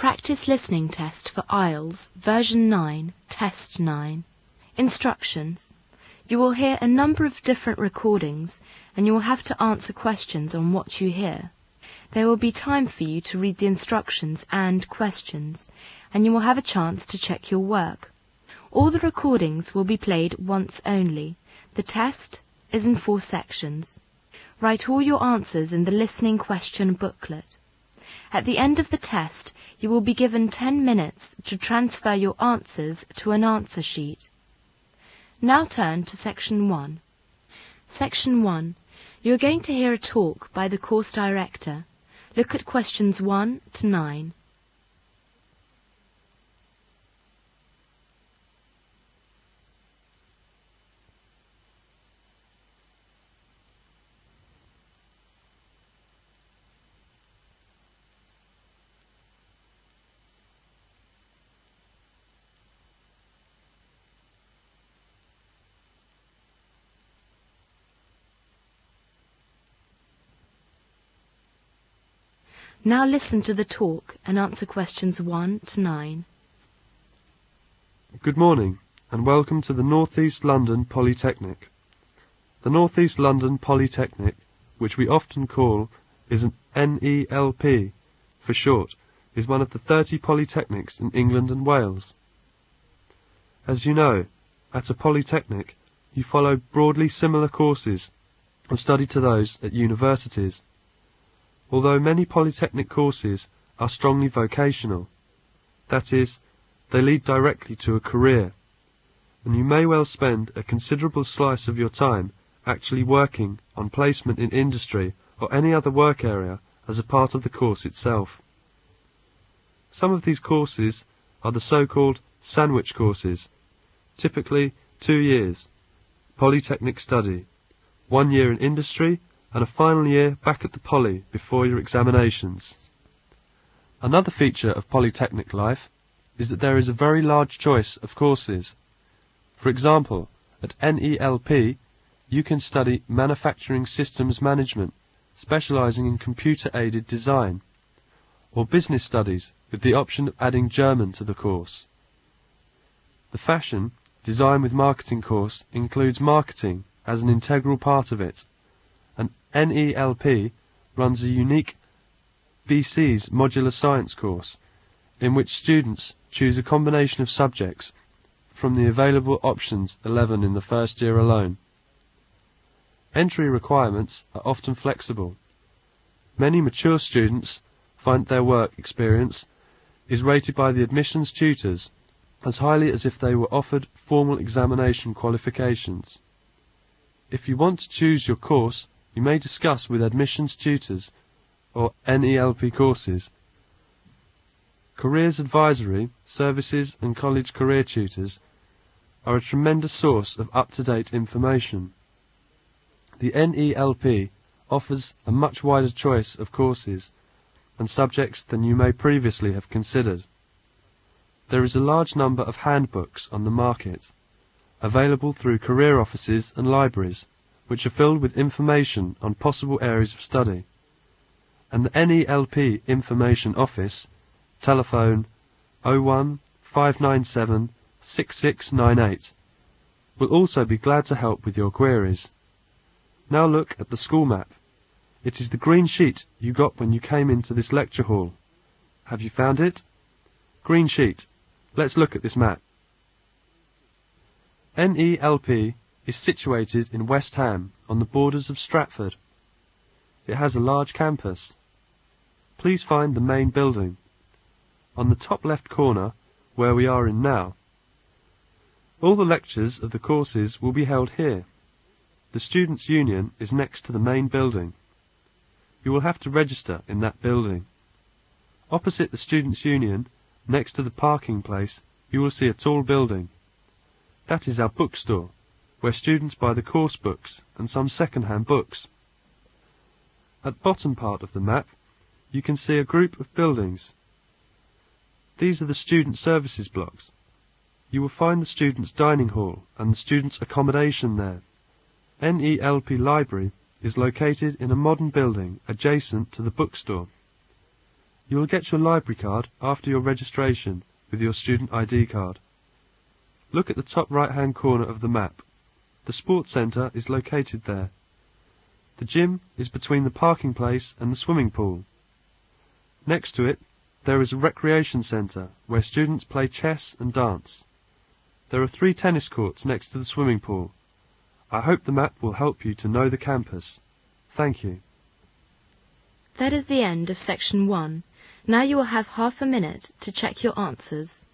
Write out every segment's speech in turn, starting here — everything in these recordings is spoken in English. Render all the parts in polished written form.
Practice listening test for IELTS, version 9, test 9. Instructions. You will hear a number of different recordings and you will have to answer questions on what you hear. There will be time for you to read the instructions and questions, and you will have a chance to check your work. All the recordings will be played once only. The test is in 4 sections. Write all your answers in the listening question booklet. At the end of the test, you will be given 10 minutes to transfer your answers to an answer sheet. Now turn to Section 1. Section 1. You are going to hear a talk by the course director. Look at questions 1 to 9. Now listen to the talk and answer questions 1 to 9. Good morning and welcome to the North East London Polytechnic. The North East London Polytechnic, which we often call is an NELP for short, is one of the 30 polytechnics in England and Wales. As you know, at a polytechnic you follow broadly similar courses of study to those at universities. Although many polytechnic courses are strongly vocational, that is, they lead directly to a career, and you may well spend a considerable slice of your time actually working on placement in industry or any other work area as a part of the course itself. Some of these courses are the so-called sandwich courses, typically 2 years, polytechnic study, 1 year in industry, and a final year back at the poly before your examinations. Another feature of polytechnic life is that there is a very large choice of courses. For example, at NELP you can study manufacturing systems management, specialising in computer-aided design, or business studies with the option of adding German to the course. The fashion, design with marketing course includes marketing as an integral part of it, and NELP runs a unique BC's modular science course in which students choose a combination of subjects from the available options 11 in the first year alone. Entry requirements are often flexible. Many mature students find their work experience is rated by the admissions tutors as highly as if they were offered formal examination qualifications. If you want to choose your course, you may discuss with admissions tutors or NELP courses. Careers advisory, services and college career tutors are a tremendous source of up-to-date information. The NELP offers a much wider choice of courses and subjects than you may previously have considered. There is a large number of handbooks on the market, available through career offices and libraries, which are filled with information on possible areas of study. And the NELP Information Office, telephone 01 597 6698, will also be glad to help with your queries. Now look at the school map. It is the green sheet you got when you came into this lecture hall. Have you found it? Green sheet. Let's look at this map. NELP is situated in West Ham on the borders of Stratford. It has a large campus. Please find the main building. On the top left corner, where we are in now. All the lectures of the courses will be held here. The Students' Union is next to the main building. You will have to register in that building. Opposite the Students' Union, next to the parking place, you will see a tall building. That is our bookstore, where students buy the course books and some second-hand books. At bottom part of the map, you can see a group of buildings. These are the student services blocks. You will find the students' dining hall and the students' accommodation there. NELP Library is located in a modern building adjacent to the bookstore. You will get your library card after your registration with your student ID card. Look at the top right-hand corner of the map. The sports centre is located there. The gym is between the parking place and the swimming pool. Next to it, there is a recreation centre where students play chess and dance. There are 3 tennis courts next to the swimming pool. I hope the map will help you to know the campus. Thank you. That is the end of section 1. Now you will have half a minute to check your answers.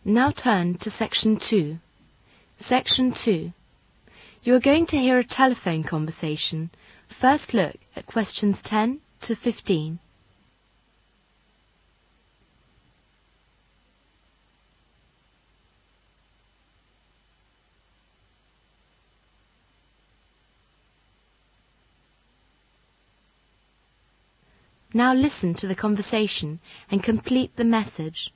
Now turn to section 2. Section 2. You are going to hear a telephone conversation. First look at questions 10 to 15. Now listen to the conversation and complete the message.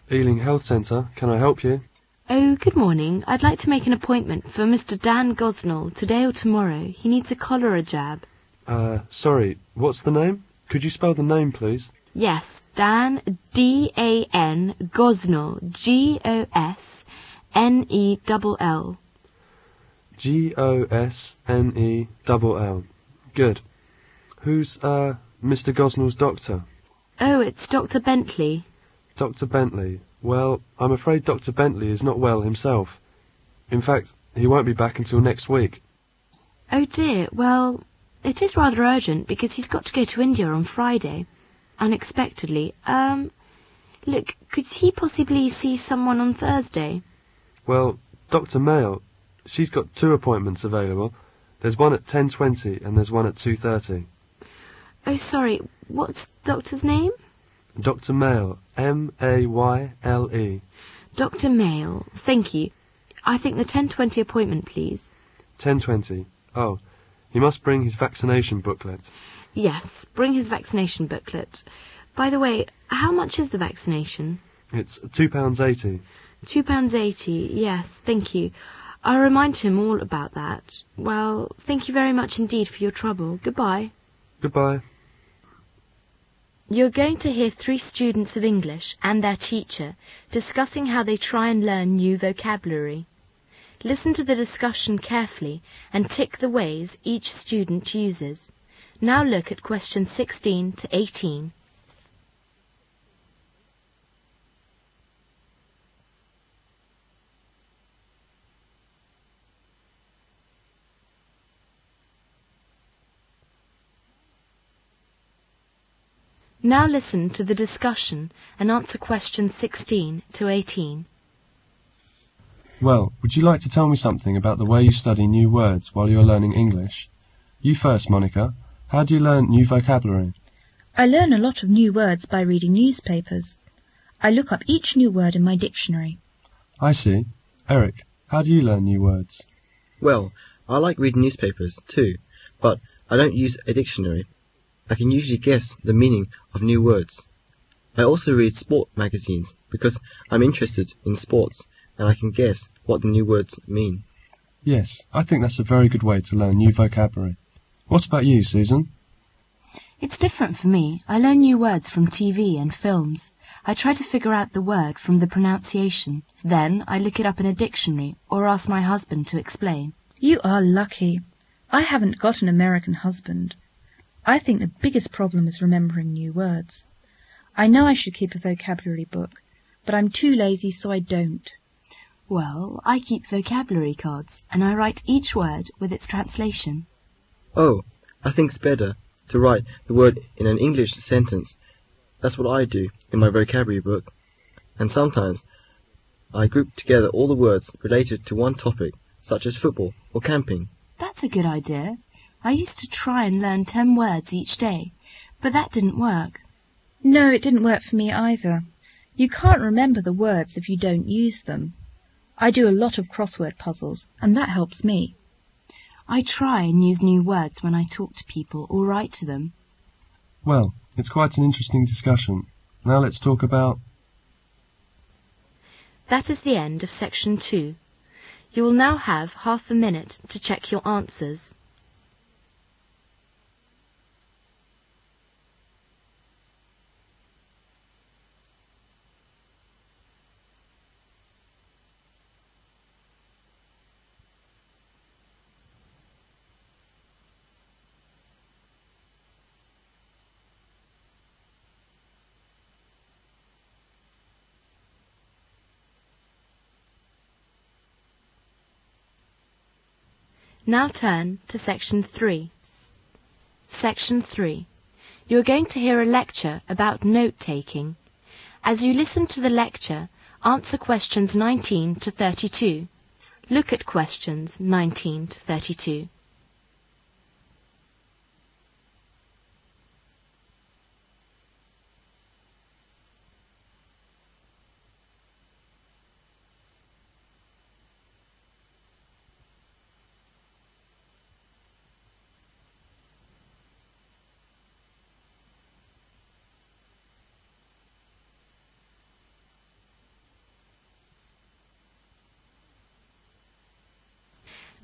Ealing Health Centre, can I help you? Oh, good morning. I'd like to make an appointment for Mr. Dan Gosnell today or tomorrow. He needs a cholera jab. Sorry, what's the name? Could you spell the name, please? Yes, Dan, D-A-N, Gosnell, G-O-S-N-E-L-L. G-O-S-N-E-L-L. Good. Who's, Mr. Gosnell's doctor? Oh, it's Dr. Bentley. Dr. Bentley. Well, I'm afraid Dr. Bentley is not well himself. In fact, he won't be back until next week. Oh dear, well, it is rather urgent because he's got to go to India on Friday. Unexpectedly. Look, could he possibly see someone on Thursday? Well, Dr. Mail, she's got 2 appointments available. There's one at 10:20 and there's one at 2:30. Oh, sorry, what's doctor's name? Dr. Mail, M-A-Y-L-E. Dr. Mail, thank you. I think the 10:20 appointment, please. 10:20. Oh, he must bring his vaccination booklet. Yes, bring his vaccination booklet. By the way, how much is the vaccination? It's £2.80. £2.80, yes, thank you. I'll remind him all about that. Well, thank you very much indeed for your trouble. Goodbye. Goodbye. You're going to hear 3 students of English and their teacher discussing how they try and learn new vocabulary. Listen to the discussion carefully and tick the ways each student uses. Now look at questions 16 to 18. Now listen to the discussion and answer questions 16 to 18. Well, would you like to tell me something about the way you study new words while you're learning English? You first, Monica. How do you learn new vocabulary? I learn a lot of new words by reading newspapers. I look up each new word in my dictionary. I see. Eric, how do you learn new words? Well, I like reading newspapers too, but I don't use a dictionary. I can usually guess the meaning of new words. I also read sport magazines because I'm interested in sports and I can guess what the new words mean. Yes, I think that's a very good way to learn new vocabulary. What about you, Susan? It's different for me. I learn new words from TV and films. I try to figure out the word from the pronunciation. Then I look it up in a dictionary or ask my husband to explain. You are lucky. I haven't got an American husband. I think the biggest problem is remembering new words. I know I should keep a vocabulary book, but I'm too lazy, so I don't. Well, I keep vocabulary cards, and I write each word with its translation. Oh, I think it's better to write the word in an English sentence. That's what I do in my vocabulary book. And sometimes I group together all the words related to one topic, such as football or camping. That's That's a good idea. I used to try and learn 10 words each day, but that didn't work. No, it didn't work for me either. You can't remember the words if you don't use them. I do a lot of crossword puzzles, and that helps me. I try and use new words when I talk to people or write to them. Well, it's quite an interesting discussion. Now let's talk about... That is the end of section 2. You will now have half a minute to check your answers. Now turn to section 3. Section 3. You are going to hear a lecture about note-taking. As you listen to the lecture, answer questions 19 to 32. Look at questions 19 to 32.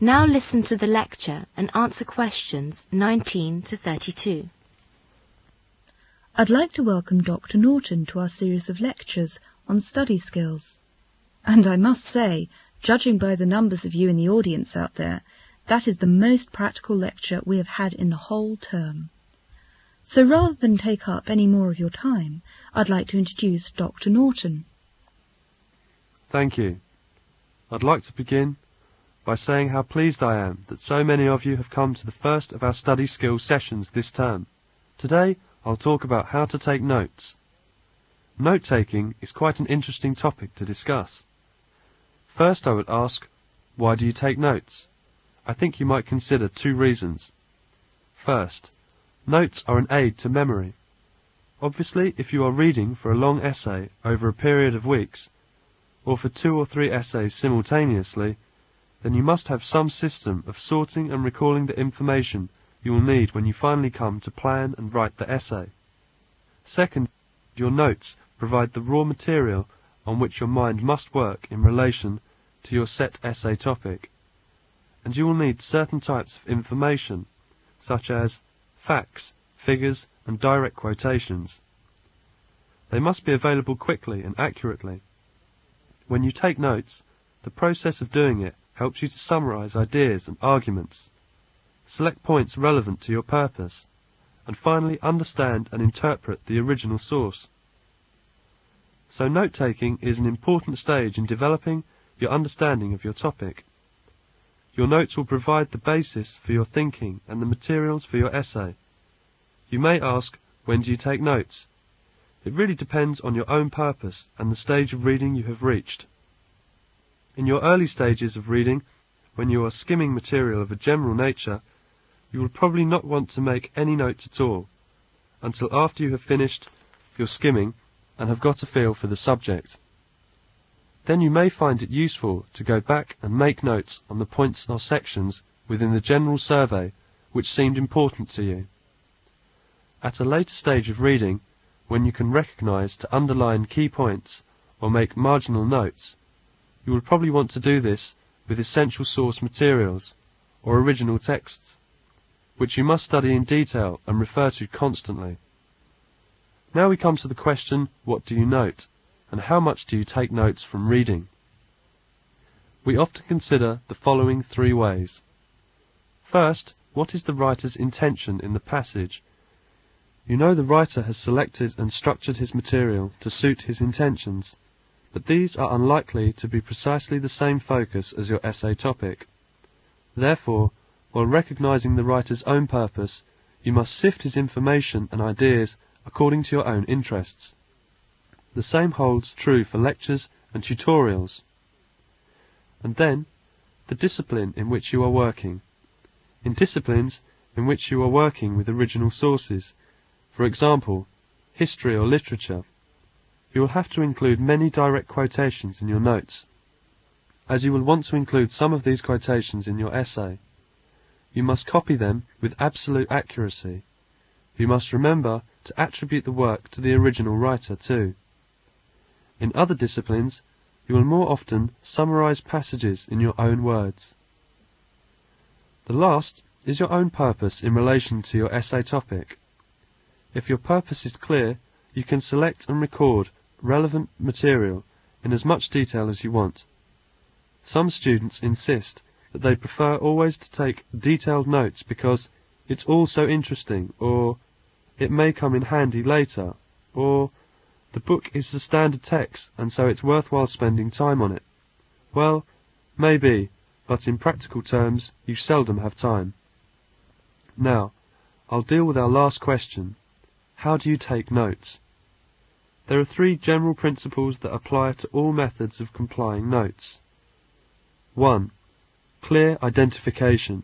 Now listen to the lecture and answer questions 19 to 32. I'd like to welcome Dr. Norton to our series of lectures on study skills. And I must say, judging by the numbers of you in the audience out there, that is the most practical lecture we have had in the whole term. So rather than take up any more of your time, I'd like to introduce Dr. Norton. Thank you. I'd like to begin by saying how pleased I am that so many of you have come to the first of our study skills sessions this term. Today, I'll talk about how to take notes. Note-taking is quite an interesting topic to discuss. First, I would ask, why do you take notes? I think you might consider 2 reasons. First, notes are an aid to memory. Obviously, if you are reading for a long essay over a period of weeks, or for 2 or 3 essays simultaneously, then you must have some system of sorting and recalling the information you will need when you finally come to plan and write the essay. Second, your notes provide the raw material on which your mind must work in relation to your set essay topic, and you will need certain types of information, such as facts, figures, and direct quotations. They must be available quickly and accurately. When you take notes, the process of doing it helps you to summarize ideas and arguments, select points relevant to your purpose, and finally understand and interpret the original source. So note-taking is an important stage in developing your understanding of your topic. Your notes will provide the basis for your thinking and the materials for your essay. You may ask, when do you take notes? It really depends on your own purpose and the stage of reading you have reached. In your early stages of reading, when you are skimming material of a general nature, you will probably not want to make any notes at all, until after you have finished your skimming and have got a feel for the subject. Then you may find it useful to go back and make notes on the points or sections within the general survey which seemed important to you. At a later stage of reading, when you can recognize to underline key points or make marginal notes, you will probably want to do this with essential source materials or original texts, which you must study in detail and refer to constantly. Now we come to the question, what do you note, and how much do you take notes from reading? We often consider the following 3 ways. First, what is the writer's intention in the passage? You know the writer has selected and structured his material to suit his intentions, but these are unlikely to be precisely the same focus as your essay topic. Therefore, while recognizing the writer's own purpose, you must sift his information and ideas according to your own interests. The same holds true for lectures and tutorials. And then, the discipline in which you are working. In disciplines in which you are working with original sources, for example, history or literature, you will have to include many direct quotations in your notes, as you will want to include some of these quotations in your essay. You must copy them with absolute accuracy. You must remember to attribute the work to the original writer too. In other disciplines, you will more often summarize passages in your own words. The last is your own purpose in relation to your essay topic. If your purpose is clear, you can select and record relevant material in as much detail as you want. Some students insist that they prefer always to take detailed notes because it's all so interesting, or it may come in handy later, or the book is the standard text and so it's worthwhile spending time on it. Well, maybe, but in practical terms you seldom have time. Now, I'll deal with our last question. How do you take notes? There are 3 general principles that apply to all methods of complying notes. 1. Clear identification.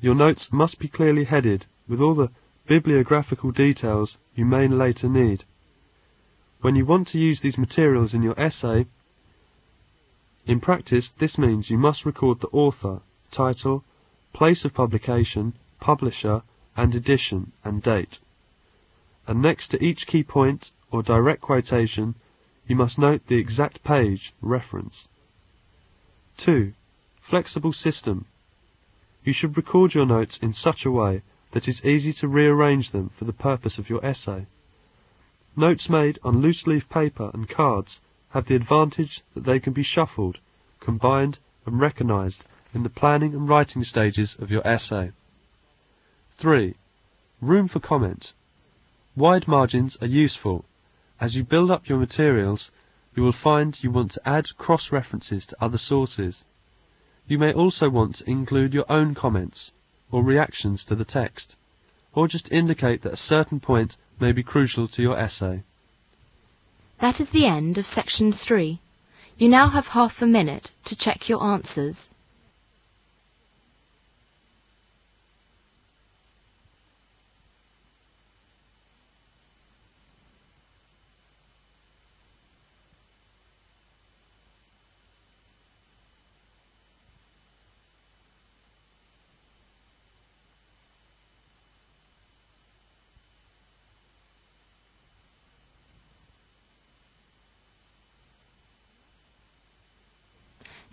Your notes must be clearly headed with all the bibliographical details you may later need. When you want to use these materials in your essay, in practice this means you must record the author, title, place of publication, publisher, and edition and date. And next to each key point or direct quotation, you must note the exact page reference. 2. Flexible system. You should record your notes in such a way that it is easy to rearrange them for the purpose of your essay. Notes made on loose-leaf paper and cards have the advantage that they can be shuffled, combined and recognised in the planning and writing stages of your essay. 3. Room for comment. Wide margins are useful. As you build up your materials, you will find you want to add cross-references to other sources. You may also want to include your own comments or reactions to the text, or just indicate that a certain point may be crucial to your essay. That is the end of section 3. You now have half a minute to check your answers.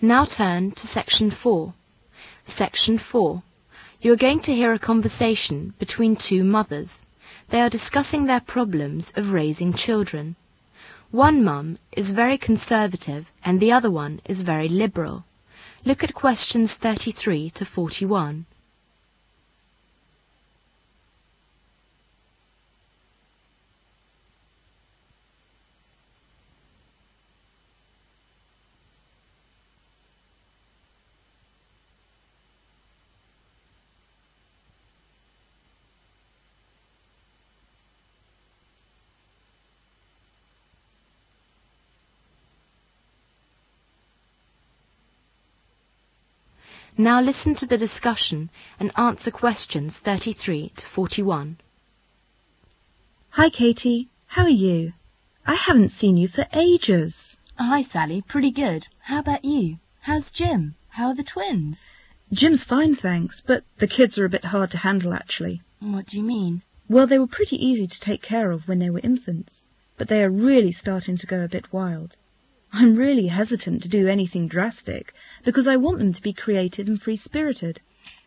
Now turn to section 4. Section 4. You are going to hear a conversation between 2 mothers. They are discussing their problems of raising children. One mum is very conservative and the other one is very liberal. Look at questions 33 to 41. Now listen to the discussion and answer questions 33 to 41. Hi, Katie. How are you? I haven't seen you for ages. Hi, Sally. Pretty good. How about you? How's Jim? How are the twins? Jim's fine, thanks, but the kids are a bit hard to handle, actually. What do you mean? Well, they were pretty easy to take care of when they were infants, but they are really starting to go a bit wild. I'm really hesitant to do anything drastic, because I want them to be creative and free-spirited.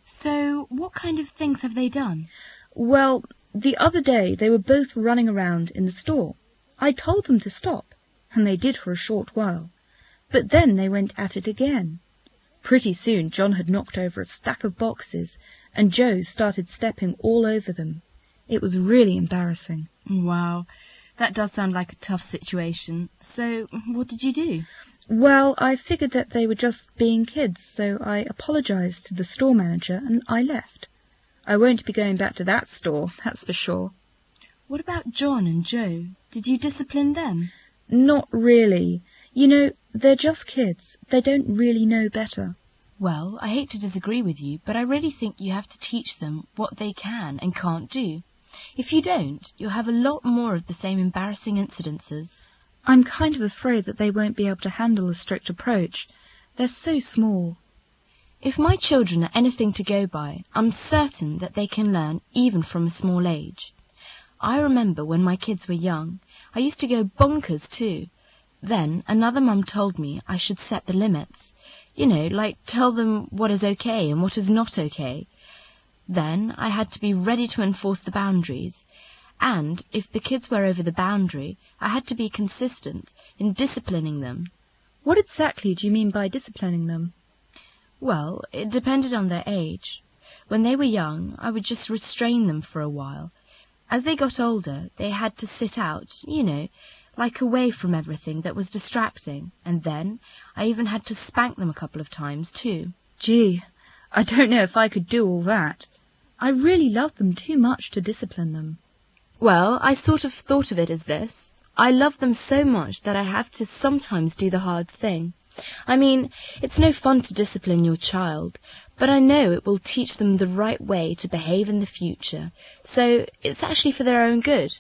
So, what kind of things have they done? Well, the other day they were both running around in the store. I told them to stop, and they did for a short while. But then they went at it again. Pretty soon John had knocked over a stack of boxes, and Joe started stepping all over them. It was really embarrassing. Wow. That does sound like a tough situation. So, what did you do? Well, I figured that they were just being kids, so I apologized to the store manager and I left. I won't be going back to that store, that's for sure. What about John and Joe? Did you discipline them? Not really. You know, they're just kids. They don't really know better. Well, I hate to disagree with you, but I really think you have to teach them what they can and can't do. If you don't, you'll have a lot more of the same embarrassing incidences. I'm kind of afraid that they won't be able to handle a strict approach. They're so small. If my children are anything to go by, I'm certain that they can learn even from a small age. I remember when my kids were young, I used to go bonkers too. Then another mum told me I should set the limits. You know, like tell them what is okay and what is not okay. Then I had to be ready to enforce the boundaries. And if the kids were over the boundary, I had to be consistent in disciplining them. What exactly do you mean by disciplining them? Well, it depended on their age. When they were young, I would just restrain them for a while. As they got older, they had to sit out, you know, like away from everything that was distracting. And then I even had to spank them a couple of times too. Gee, I don't know if I could do all that. I really love them too much to discipline them. Well, I sort of thought of it as this. I love them so much that I have to sometimes do the hard thing. I mean, it's no fun to discipline your child, but I know it will teach them the right way to behave in the future, so it's actually for their own good.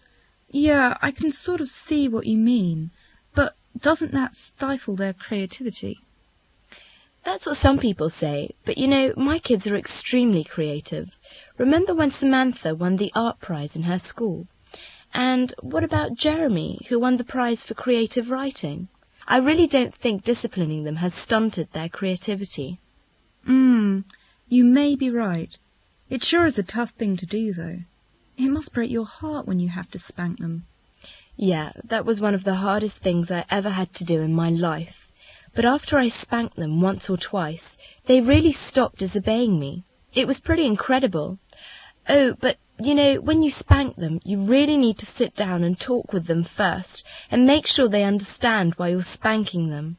Yeah, I can sort of see what you mean, but doesn't that stifle their creativity? That's what some people say, but you know, my kids are extremely creative. Remember when Samantha won the art prize in her school? And what about Jeremy, who won the prize for creative writing? I really don't think disciplining them has stunted their creativity. You may be right. It sure is a tough thing to do, though. It must break your heart when you have to spank them. Yeah, that was one of the hardest things I ever had to do in my life. But after I spanked them once or twice, they really stopped disobeying me. It was pretty incredible. Oh, but, you know, when you spank them, you really need to sit down and talk with them first and make sure they understand why you're spanking them.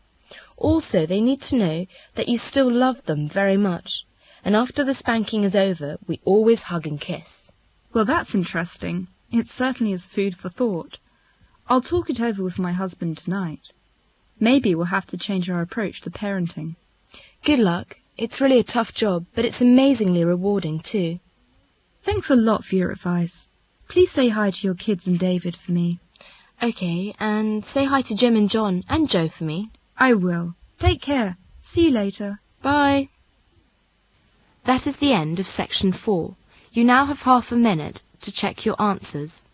Also, they need to know that you still love them very much. And after the spanking is over, we always hug and kiss. Well, that's interesting. It certainly is food for thought. I'll talk it over with my husband tonight. Maybe we'll have to change our approach to parenting. Good luck. It's really a tough job, but it's amazingly rewarding too. Thanks a lot for your advice. Please say hi to your kids and David for me. Okay, and say hi to Jim and John and Joe for me. I will. Take care. See you later. Bye. That is the end of section 4. You now have half a minute to check your answers.